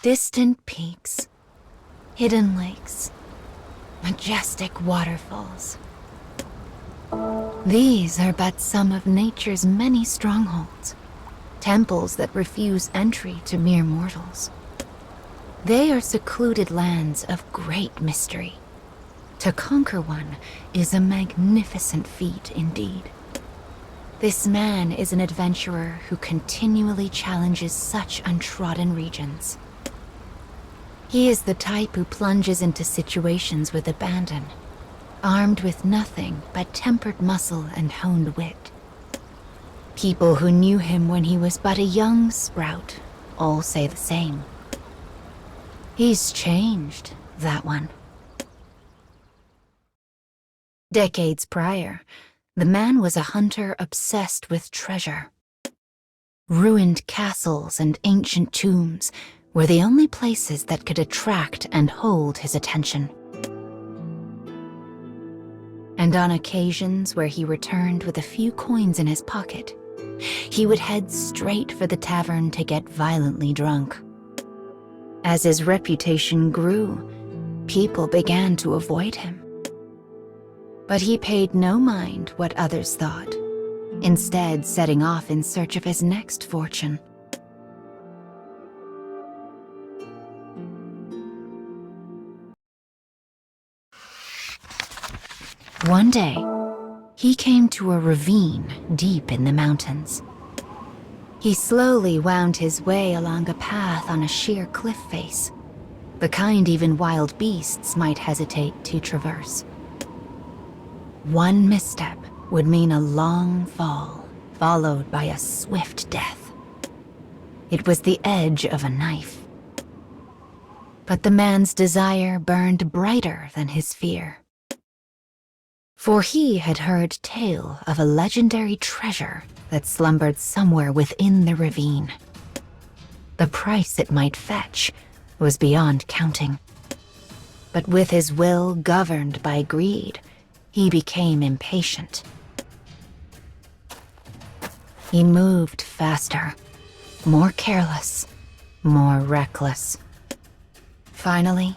Distant peaks, hidden lakes, majestic waterfalls. These are but some of nature's many strongholds, temples that refuse entry to mere mortals. They are secluded lands of great mystery. To conquer one is a magnificent feat indeed. This man is an adventurer who continually challenges such untrodden regions. He is the type who plunges into situations with abandon, armed with nothing but tempered muscle and honed wit. People who knew him when he was but a young sprout all say the same. He's changed, that one. Decades prior, the man was a hunter obsessed with treasure. Ruined castles and ancient tombs were the only places that could attract and hold his attention. And on occasions where he returned with a few coins in his pocket, he would head straight for the tavern to get violently drunk. As his reputation grew, people began to avoid him. But he paid no mind what others thought, instead setting off in search of his next fortune. One day, he came to a ravine deep in the mountains. He slowly wound his way along a path on a sheer cliff face, the kind even wild beasts might hesitate to traverse. One misstep would mean a long fall, followed by a swift death. It was the edge of a knife. But the man's desire burned brighter than his fear. For he had heard tale of a legendary treasure that slumbered somewhere within the ravine. The price it might fetch was beyond counting. But with his will governed by greed, he became impatient. He moved faster, more careless, more reckless. Finally,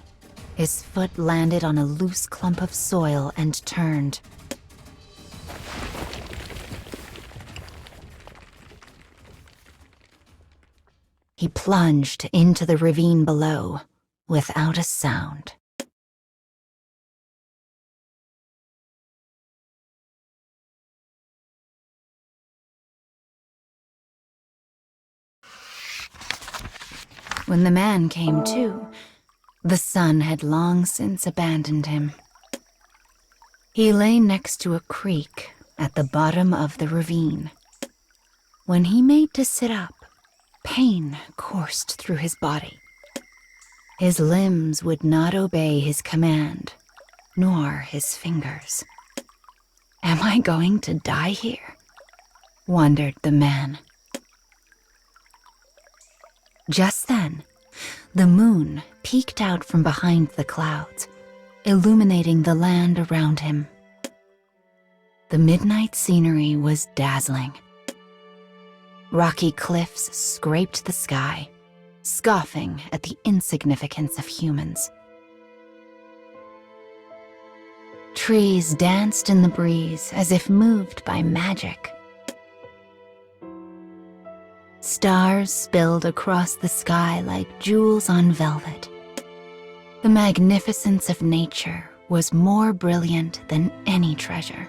his foot landed on a loose clump of soil and turned. He plunged into the ravine below without a sound. When the man came to, the sun had long since abandoned him. He lay next to a creek at the bottom of the ravine. When he made to sit up, pain coursed through his body. His limbs would not obey his command, nor his fingers. "Am I going to die here?" wondered the man. Just then, the moon peeked out from behind the clouds, illuminating the land around him. The midnight scenery was dazzling. Rocky cliffs scraped the sky, scoffing at the insignificance of humans. Trees danced in the breeze as if moved by magic. Stars spilled across the sky like jewels on velvet. The magnificence of nature was more brilliant than any treasure.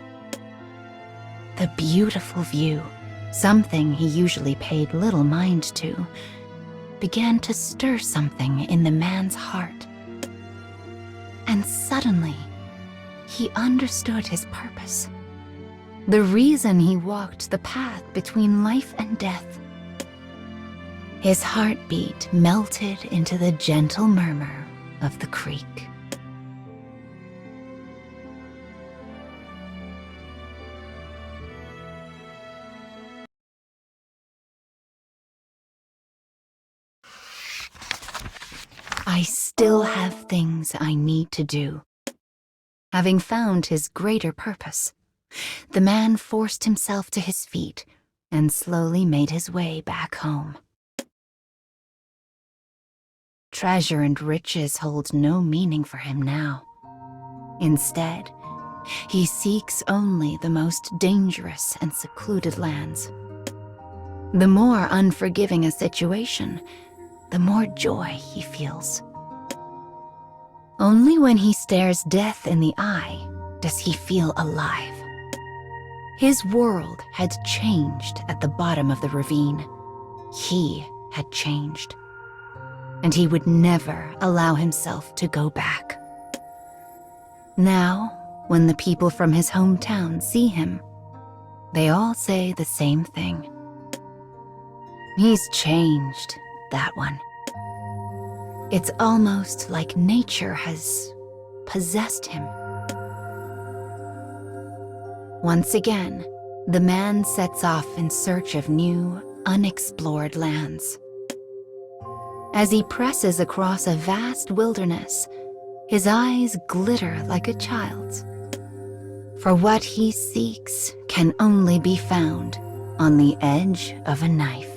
The beautiful view, something he usually paid little mind to, began to stir something in the man's heart. And suddenly, he understood his purpose. The reason he walked the path between life and death. His heartbeat melted into the gentle murmur of the creek. I still have things I need to do. Having found his greater purpose, the man forced himself to his feet and slowly made his way back home. Treasure and riches hold no meaning for him now. Instead, he seeks only the most dangerous and secluded lands. The more unforgiving a situation, the more joy he feels. Only when he stares death in the eye does he feel alive. His world had changed at the bottom of the ravine. He had changed. And he would never allow himself to go back. Now, when the people from his hometown see him, they all say the same thing. He's changed, that one. It's almost like nature has possessed him. Once again, the man sets off in search of new, unexplored lands. As he presses across a vast wilderness, his eyes glitter like a child's. For what he seeks can only be found on the edge of a knife.